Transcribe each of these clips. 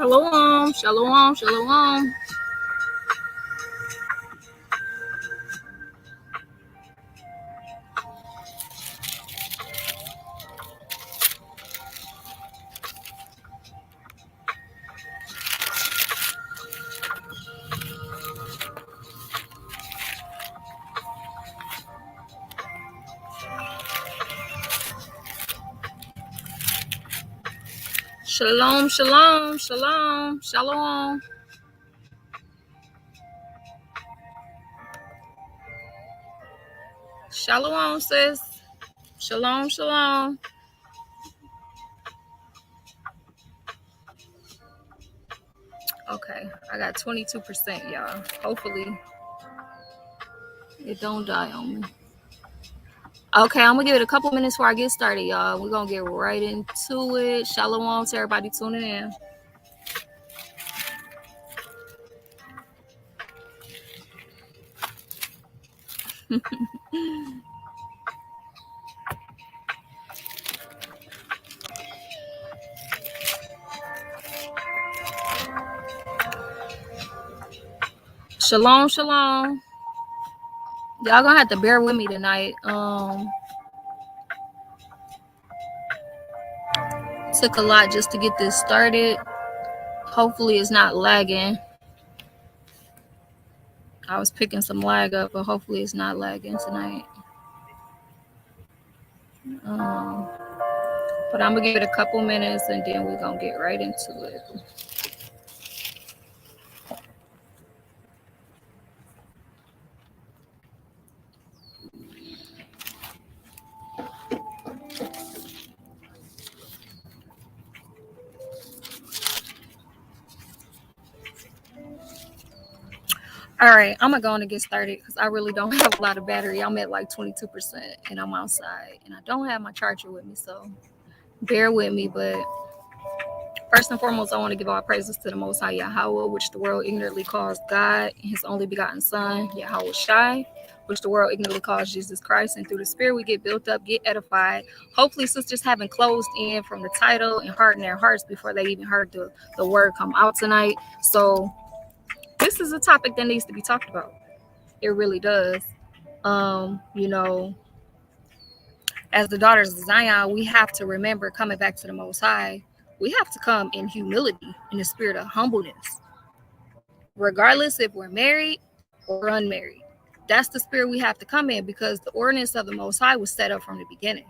Shalom, shalom, shalom. Shalom, shalom, shalom, shalom. Shalom, sis. Shalom, shalom. Okay, I got 22%, y'all. Hopefully it don't die on me. Okay, I'm gonna give it a couple minutes before I get started, y'all. We're gonna get right into it. Shalom to everybody tuning in. Shalom, shalom. Y'all gonna have to bear with me tonight. Took a lot just to get this started. Hopefully it's not lagging. I was picking some lag up, but hopefully it's not lagging tonight. But I'm gonna give it a couple minutes and then we're gonna get right into it. All right, I'm gonna go on and get started because I really don't have a lot of battery. I'm at like 22% and I'm outside and I don't have my charger with me, so bear with me. But first and foremost, I want to give all praises to the Most High Yahweh, which the world ignorantly calls God, and His only begotten Son, Yahweh Shai, which the world ignorantly calls Jesus Christ. And through the Spirit, we get built up, get edified. Hopefully, sisters haven't closed in from the title and hardened their hearts before they even heard the word come out tonight. So this is a topic that needs to be talked about. It really does. As the daughters of Zion, we have to remember coming back to the Most High. We have to come in humility, in the spirit of humbleness, regardless if we're married or unmarried. That's the spirit we have to come in because the ordinance of the Most High was set up from the beginning.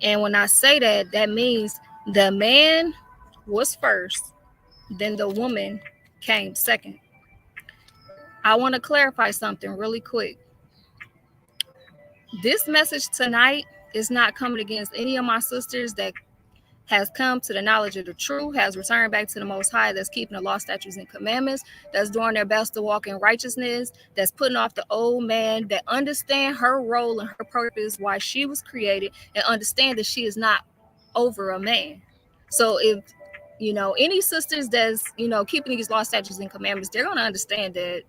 And when I say that, that means the man was first, then the woman came second. I want to clarify something really quick. This message tonight is not coming against any of my sisters that has come to the knowledge of the truth, has returned back to the Most High, that's keeping the law, statutes, and commandments, that's doing their best to walk in righteousness, that's putting off the old man, that understand her role and her purpose, why she was created, and understand that she is not over a man. So if, any sisters that's, keeping these law, statutes, and commandments, they're going to understand that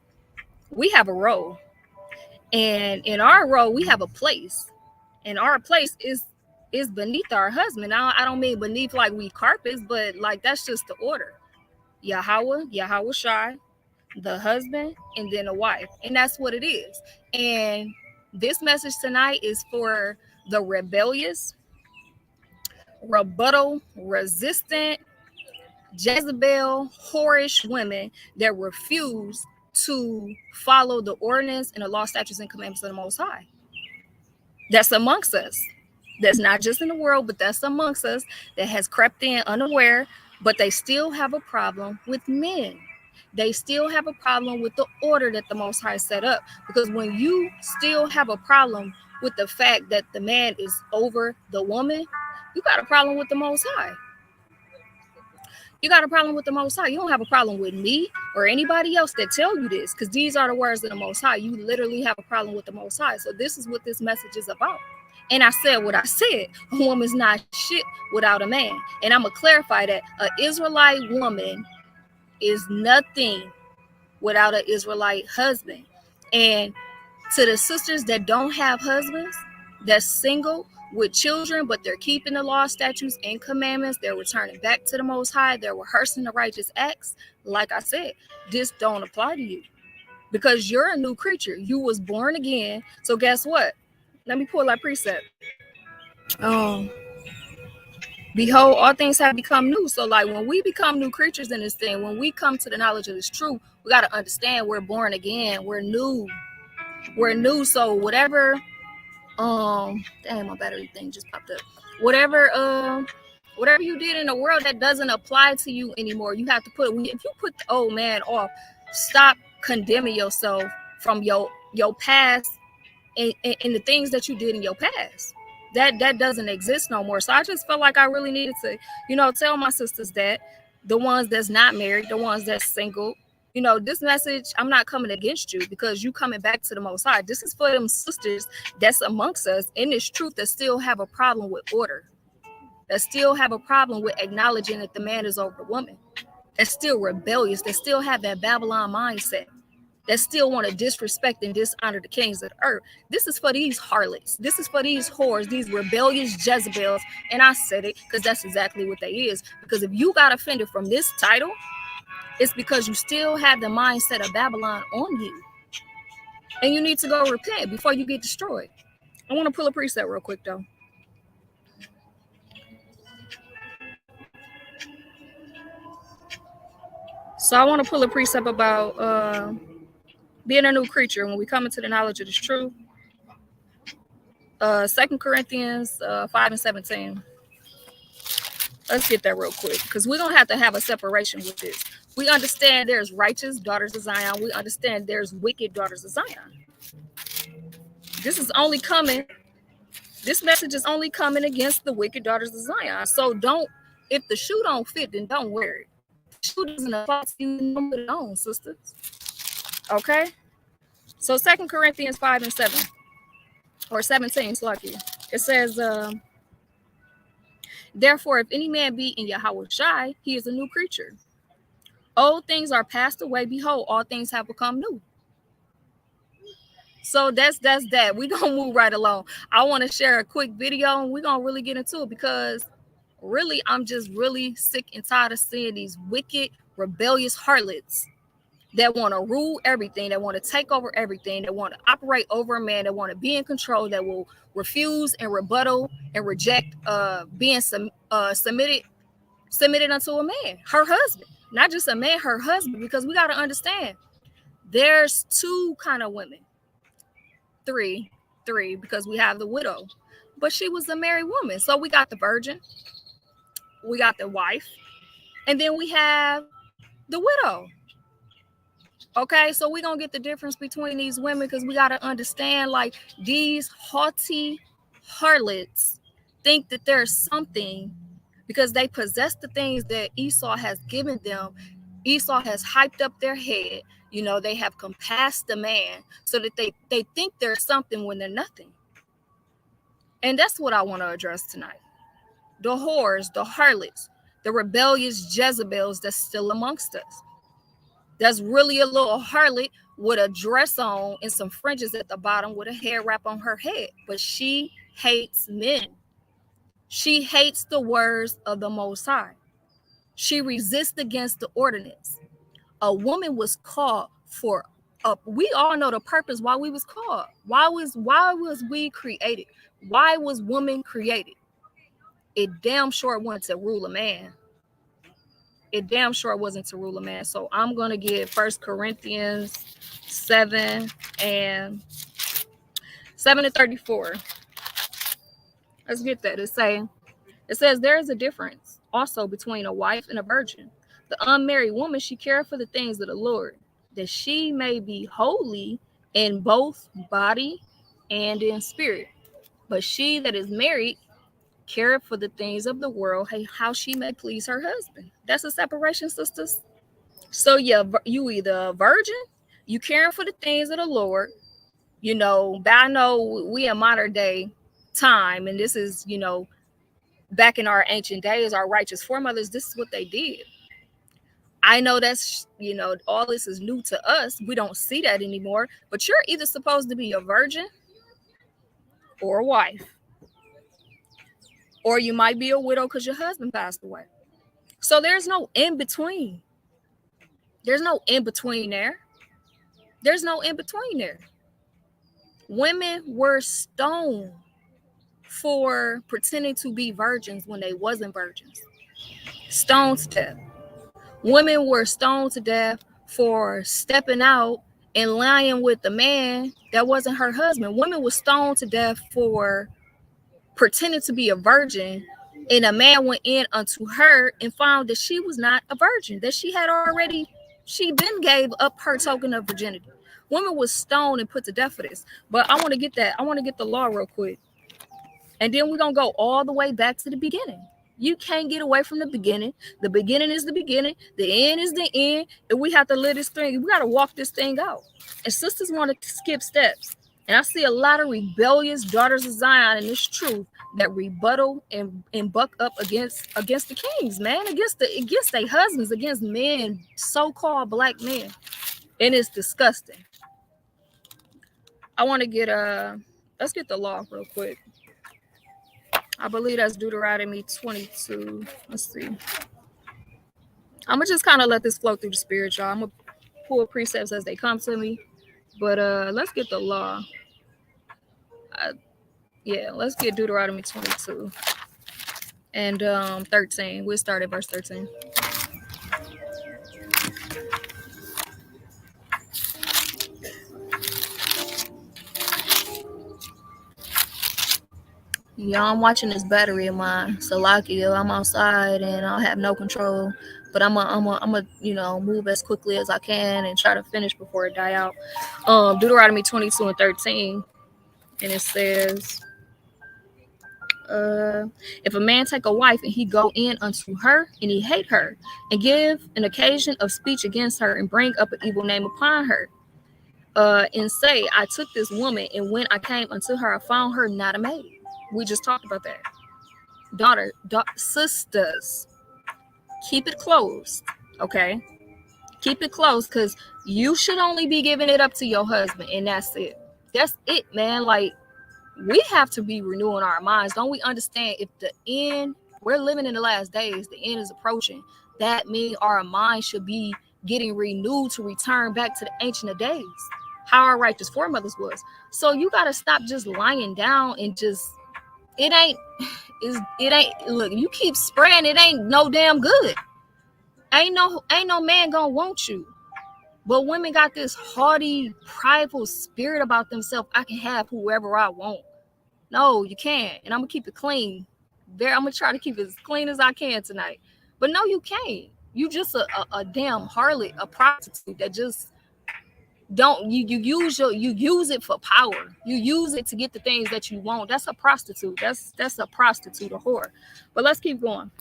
we have a role. And in our role, we have a place. And our place is beneath our husband. I don't mean beneath like we carpets, but like that's just the order. Yahweh Shai, the husband, and then a wife. And that's what it is. And this message tonight is for the rebellious, rebuttal, resistant, Jezebel, whorish women that refuse to follow the ordinance and the law, statutes, and commandments of the Most High. That's amongst us. That's not just in the world, but that's amongst us that has crept in unaware, but they still have a problem with men. They still have a problem with the order that the Most High set up. Because when you still have a problem with the fact that the man is over the woman, you got a problem with the Most High. You got a problem with the Most High. You don't have a problem with me or anybody else that tell you this, because these are the words of the Most High. You literally have a problem with the Most High. So this is what this message is about. And I said what I said. A woman's not shit without a man. And I'm going to clarify that an Israelite woman is nothing without an Israelite husband. And to the sisters that don't have husbands, that's single, with children, but they're keeping the law, statutes, and commandments. They're returning back to the Most High. They're rehearsing the righteous acts. Like I said, this don't apply to you because you're a new creature. You was born again. So guess what? Let me pull that precept. Behold, all things have become new. So like when we become new creatures in this thing, when we come to the knowledge of this truth, we got to understand we're born again. We're new. So whatever damn, my battery thing just popped up. Whatever you did in the world that doesn't apply to you anymore, you have to if you put the old man off, stop condemning yourself from your past and the things that you did in your past. That doesn't exist no more. So I just felt like I really needed to, tell my sisters that, the ones that's not married, the ones that's single, this message, I'm not coming against you because you coming back to the Most High. This is for them sisters that's amongst us in this truth that still have a problem with order, that still have a problem with acknowledging that the man is over the woman, that's still rebellious, that still have that Babylon mindset, that still want to disrespect and dishonor the kings of the earth. This is for these harlots. This is for these whores, these rebellious Jezebels. And I said it because that's exactly what they is. Because if you got offended from this title, it's because you still have the mindset of Babylon on you. And you need to go repent before you get destroyed. I want to pull a precept real quick, though. So I want to pull a precept about being a new creature when we come into the knowledge of this truth. 2 Corinthians 5:17. Let's get that real quick because we're going to have a separation with this. We understand there's righteous daughters of Zion. We understand there's wicked daughters of Zion. This message is only coming against the wicked daughters of Zion. So if the shoe don't fit, then don't wear it. If the shoe doesn't apply to you, don't put it on, sisters. Okay? So 2 Corinthians 5:7 or 17, lucky. It says, therefore, if any man be in Yahushua, he is a new creature. Old things are passed away. Behold, all things have become new. So that's that. We're going to move right along. I want to share a quick video and we're going to really get into it because really, I'm just really sick and tired of seeing these wicked, rebellious harlots that want to rule everything, that want to take over everything, that want to operate over a man, that want to be in control, that will refuse and rebuttal and reject being submitted unto a man, her husband. Not just a man, her husband, because we got to understand there's two kind of women. Three, because we have the widow, but she was a married woman. So we got the virgin, we got the wife, and then we have the widow. Okay, so we're going to get the difference between these women because we got to understand, like, these haughty harlots think that there's something because they possess the things that Esau has given them. Esau has hyped up their head. They have compassed the man so that they think there's something when they're nothing. And that's what I want to address tonight. The whores, the harlots, the rebellious Jezebels that's still amongst us. That's really a little harlot with a dress on and some fringes at the bottom with a hair wrap on her head. But she hates men. She hates the words of the Most High. She resists against the ordinance. A woman was called for we all know the purpose why we was called. Why was we created? Why was woman created? It damn sure wasn't to rule a man. It damn sure wasn't to rule a man. So I'm going to get 1 Corinthians 7 and 34. Let's get that. It says there is a difference also between a wife and a virgin. The unmarried woman, she cared for the things of the Lord, that she may be holy in both body and in spirit. But she that is married cared for the things of the world, how she may please her husband. That's a separation, sisters. So yeah, you either a virgin, you caring for the things of the Lord, but I know we in modern day time, and this is, back in our ancient days, our righteous foremothers, this is what they did. I know that's, all this is new to us. We don't see that anymore, but you're either supposed to be a virgin or a wife. Or you might be a widow because your husband passed away. So there's no in between. There's no in between there. There's no in between there. Women were stoned for pretending to be virgins when they wasn't virgins. Stoned to death. Women were stoned to death for stepping out and lying with the man that wasn't her husband. Women were stoned to death for pretending to be a virgin, and a man went in unto her and found that she was not a virgin, that she been gave up her token of virginity. Women was stoned and put to death for this. But I want to get the law real quick. And then we're going to go all the way back to the beginning. You can't get away from the beginning. The beginning is the beginning. The end is the end. And we have to let this thing, we got to walk this thing out. And sisters want to skip steps. And I see a lot of rebellious daughters of Zion in this truth that rebuttal and buck up against the kings, man, against their husbands, against men, so-called black men. And it's disgusting. I want to get let's get the law real quick. I believe that's Deuteronomy 22. Let's see. I'm going to just kind of let this flow through the spirit, y'all. I'm going to pull precepts as they come to me. But let's get the law. Yeah, let's get Deuteronomy 22 and 13. We'll start at verse 13. Yeah, I'm watching this battery of mine. Salakia, I'm outside and I'll have no control. But I'm a move as quickly as I can and try to finish before it die out. Deuteronomy 22 and 13. And it says, if a man take a wife and he go in unto her and he hate her and give an occasion of speech against her and bring up an evil name upon her, and say, I took this woman and when I came unto her, I found her not a maid. We just talked about that. Sisters, keep it closed, okay? Keep it closed, because you should only be giving it up to your husband, and that's it. That's it, man. Like, we have to be renewing our minds. Don't we understand if the end, we're living in the last days, the end is approaching, that means our mind should be getting renewed to return back to the ancient of days, how our righteous foremothers was. So you got to stop just lying down and just, it ain't, look, you keep spraying, it ain't no damn good. Ain't no man gonna want you. But women got this haughty, prideful spirit about themselves. I can have whoever I want. No, you can't. And I'm gonna keep it clean. I'm gonna try to keep it as clean as I can tonight. But no, you can't. You just a damn harlot, a prostitute that just don't, you use it for power. You use it to get the things that you want. That's a prostitute. That's a prostitute, a whore. But let's keep going.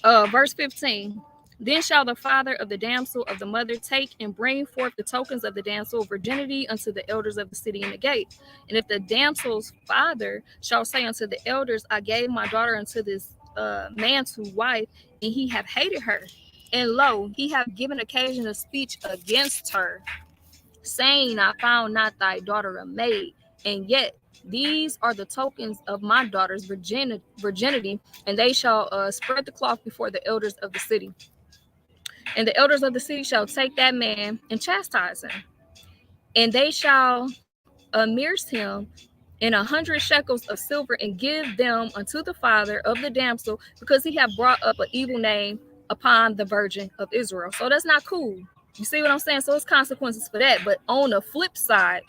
Verse 15. Then shall the father of the damsel of the mother take and bring forth the tokens of the damsel virginity unto the elders of the city in the gate. And if the damsel's father shall say unto the elders, I gave my daughter unto this man to wife, and he have hated her, and lo, he have given occasion of speech against her, saying, I found not thy daughter a maid, and yet these are the tokens of my daughter's virginity, and they shall spread the cloth before the elders of the city. And the elders of the city shall take that man and chastise him, and they shall amerce him in 100 shekels of silver, and give them unto the father of the damsel, because he have brought up an evil name upon the virgin of Israel. So that's not cool. You see what I'm saying? So it's consequences for that. But on the flip side,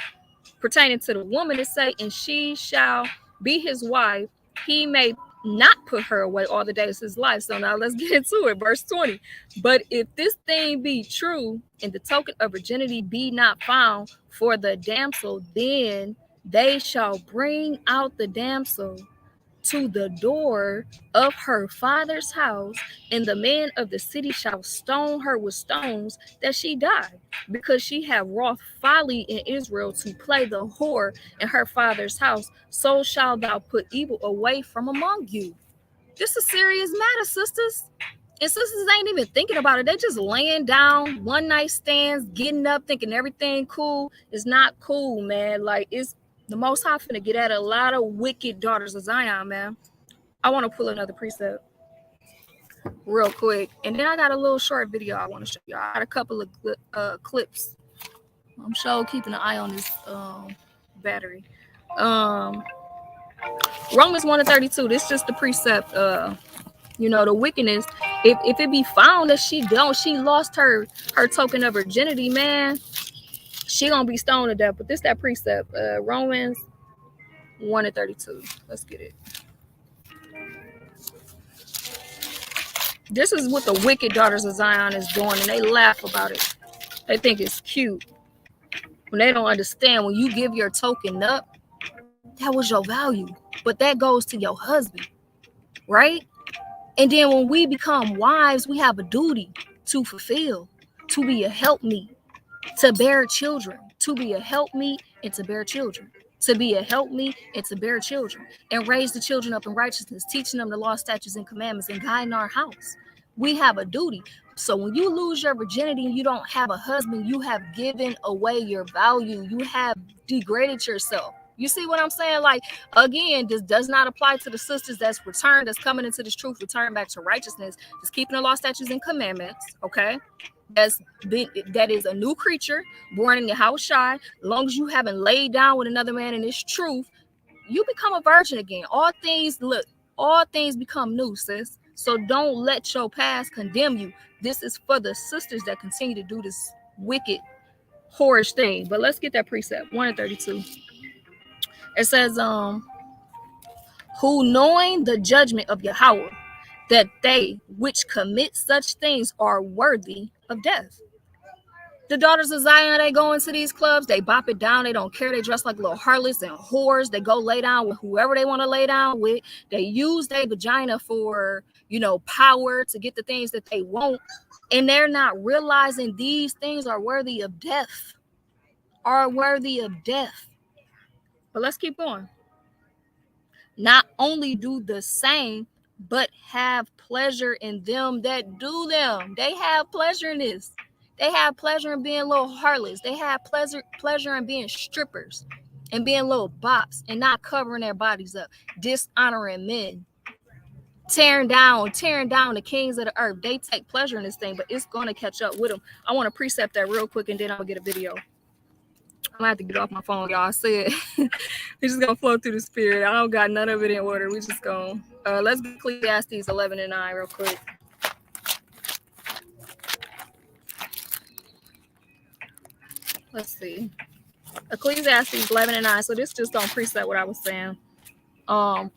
pertaining to the woman, it say, and she shall be his wife, he may not put her away all the days of his life. So now let's get into it. Verse 20. But if this thing be true, and the token of virginity be not found for the damsel, then they shall bring out the damsel to the door of her father's house, and the men of the city shall stone her with stones, that she die, because she have wrought folly in Israel to play the whore in her father's house. So shall thou put evil away from among you. This is a serious matter, sisters. And sisters ain't even thinking about it. They just laying down, one night stands, getting up, thinking everything cool. It's not cool, man. Like, it's the Most High finna get at a lot of wicked daughters of Zion, man. I want to pull another precept real quick, and then I got a little short video I want to show you. I got a couple of clips. I'm sure keeping an eye on this battery. Romans 1:32. This is just the precept. You know, the wickedness. If it be found that she lost her token of virginity, man, she gonna be stoned to death. But this that precept. Romans 1:32. Let's get it. This is what the wicked daughters of Zion is doing, and they laugh about it. They think it's cute. When they don't understand, when you give your token up, that was your value. But that goes to your husband, right? And then when we become wives, we have a duty to fulfill, to be a helpmeet, to bear children, to be a helpmeet and to bear children, to be a helpmeet and to bear children, and raise the children up in righteousness, teaching them the law, statutes, and commandments, and guiding our house. We have a duty. So when you lose your virginity and you don't have a husband, you have given away your value. You have degraded yourself. You see what I'm saying? Like, again, this does not apply to the sisters that's returned, that's coming into this truth, return back to righteousness, just keeping the law, statutes, and commandments, okay? That is a new creature, born in your house shy. As long as you haven't laid down with another man in this truth, you become a virgin again. All things become new, sis. So don't let your past condemn you. This is for the sisters that continue to do this wicked, whorish thing. But let's get that precept, 1:32. It says, who knowing the judgment of Yahweh, that they which commit such things are worthy of death. The daughters of Zion, they go into these clubs, they bop it down, they don't care, they dress like little heartless and whores, they go lay down with whoever they want to lay down with, they use their vagina for, power to get the things that they want, and they're not realizing these things are worthy of death, But let's keep going. Not only do the same, but have pleasure in them that do them. They have pleasure in this. They have pleasure in being little harlots. They have pleasure in being strippers and being little bops and not covering their bodies up, dishonoring men, tearing down the kings of the earth. They take pleasure in this thing, but it's going to catch up with them. I want to precept that real quick, and then I'll get a video. I'm gonna have to get off my phone, y'all. I said we're just gonna flow through the spirit. I don't got none of it in order. We just gonna let's get Ecclesiastes 11:9 real quick. Let's see. Ecclesiastes 11:9. So this just don't precept what I was saying.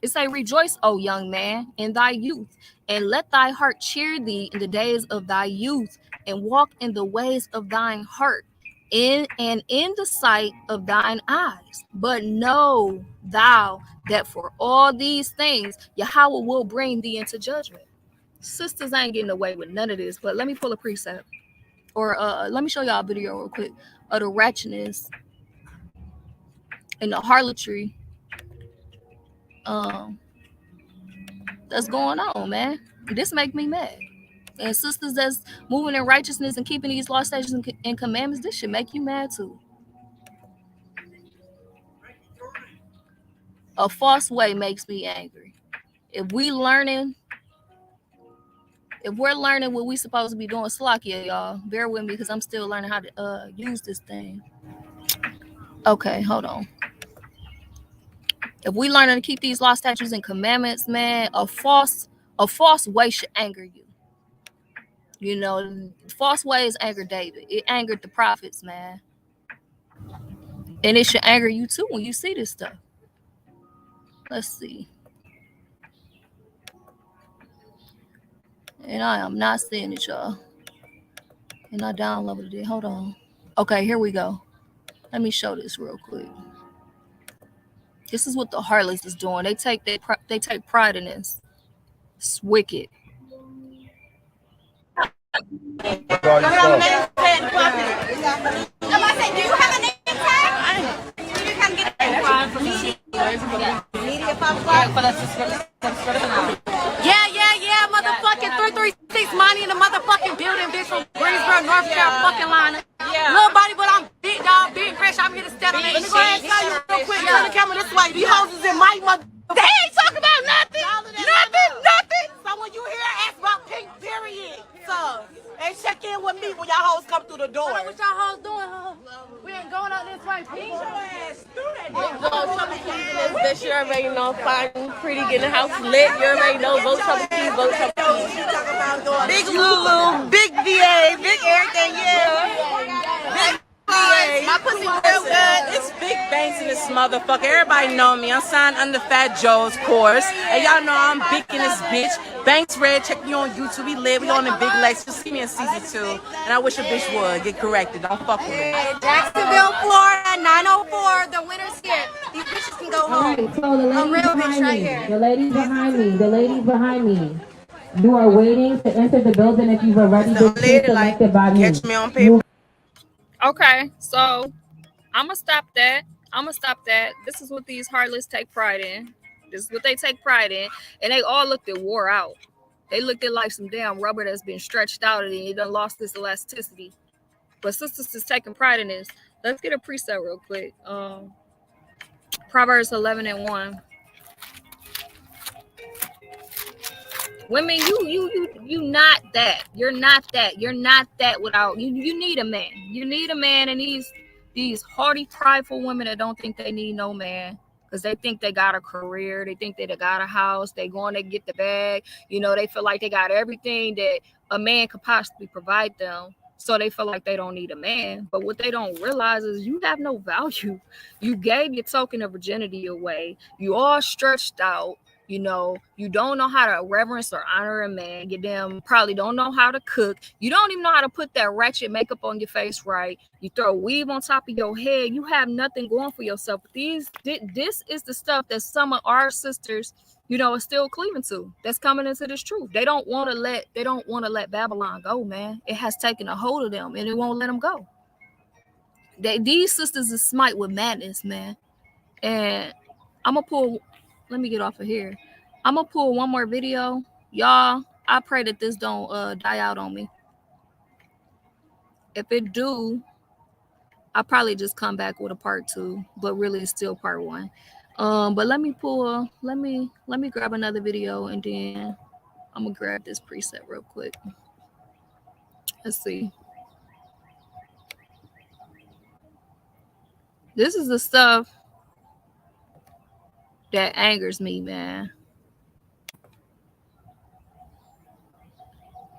It say, rejoice, O young man, in thy youth, and let thy heart cheer thee in the days of thy youth, and walk in the ways of thine heart, in the sight of thine eyes. But know thou that for all these things Yahweh will bring thee into judgment. Sisters ain't getting away with none of this, but let me pull a precept, or let me show y'all a video real quick of the ratchetness and the harlotry that's going on, man. This make me mad. And sisters that's moving in righteousness and keeping these law, statutes, and commandments, this should make you mad too. A false way makes me angry. If we're learning what we supposed to be doing, Slakia, y'all, bear with me because I'm still learning how to use this thing. Okay, hold on. If we learning to keep these law, statutes, and commandments, man, a false way should anger you. False ways anger David. It angered the prophets, man. And it should anger you too when you see this stuff. Let's see. And I am not seeing it, y'all. And I downloaded it. Hold on. Okay, here we go. Let me show this real quick. This is what the harlots is doing. They take pride in this. It's wicked. Do you have a name tag? You can get it. Yeah, motherfucking 336 money in the motherfucking building, bitch, from Greensboro, North Carolina. Yeah. Little body, but I'm big dog, big fresh. I'm here to step on that shit. Let me go ahead and tell you real quick. Turn the camera this way. These houses in my mother. They ain't talking about nothing. Bitch, you already know, fine, pretty, getting the house lit. You already know, vote Trouble Keys, vote Trouble Keys. Big Lulu, big VA, big everything, yeah. Big VA. My pussy real good. It's Big Banks in this motherfucker. Everybody know me. I'm signed under Fat Joe's course. And y'all know I'm big in this bitch. Banks Red, check me on YouTube. We live. We on the big legs. Just see me in season 2. And I wish a bitch would get corrected. Don't fuck with me. Jacksonville, Florida, 904. The winner's here. These bitches can go home. Alright, so the A real ladies bitch behind right me, here. the ladies behind me, the ladies behind me. You are waiting to enter the building if you've already been selected by me. Catch me on paper. Okay, so I'm gonna stop that. This is what these heartless take pride in. This is what they take pride in, and they all looked at wore out. They looked at like some damn rubber that's been stretched out and it done lost its elasticity. But sisters is taking pride in this. Let's get a preset real quick. Proverbs 11:1. Women, you not that. You're not that. You're not that without you. You need a man. You need a man, and these haughty, prideful women that don't think they need no man because they think they got a career, they think they got a house, they going to get the bag. You know, they feel like they got everything that a man could possibly provide them. So they feel like they don't need a man. But what they don't realize is you have no value. You gave your token of virginity away. You all stretched out. You know, you don't know how to reverence or honor a man. You damn probably don't know how to cook. You don't even know how to put that ratchet makeup on your face right. You throw a weave on top of your head. You have nothing going for yourself. This is the stuff that some of our sisters, you know, are still cleaving to. That's coming into this truth. They don't want to let Babylon go, man. It has taken a hold of them and it won't let them go. These sisters is smite with madness, man. And I'm gonna pull. Let me get off of here. I'm gonna pull one more video, y'all. I pray that this don't die out on me. If it do, I'll probably just come back with a part 2, but really it's still part 1. But let me grab another video and then I'm gonna grab this preset real quick. Let's see. This is the stuff that angers me, man.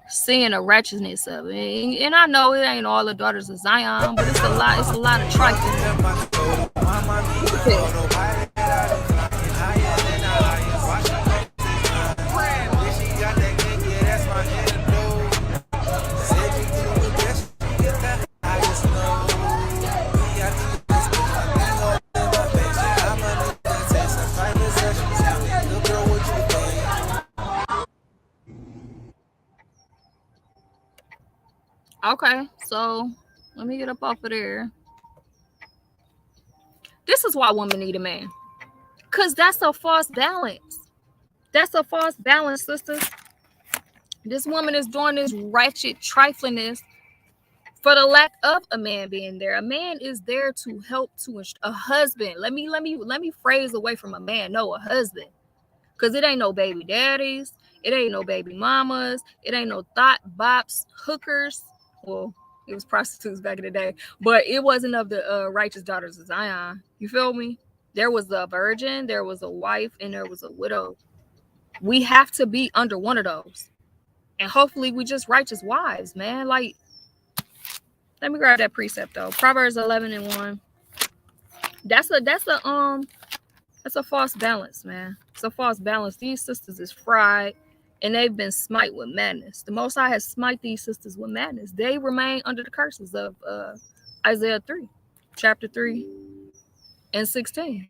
Seeing the wretchedness of it. And I know it ain't all the daughters of Zion, but it's a lot of trifling. Okay, so let me get up off of there. This is why women need a man. Because that's a false balance. That's a false balance, sisters. This woman is doing this wretched triflingness for the lack of a man being there. A man is there to help a husband. Let me phrase away from a man. No, a husband. Because it ain't no baby daddies. It ain't no baby mamas. It ain't no thought bops, hookers. Well, it was prostitutes back in the day, but it wasn't of the righteous daughters of Zion. You feel me? There was a virgin, there was a wife, and there was a widow. We have to be under one of those. And hopefully we just righteous wives, man. Like, let me grab that precept though. Proverbs 11:1. That's a false balance, man. It's a false balance. These sisters is fried. And they've been smite with madness. The Most High has smite these sisters with madness. They remain under the curses of Isaiah 3, chapter 3 and 16.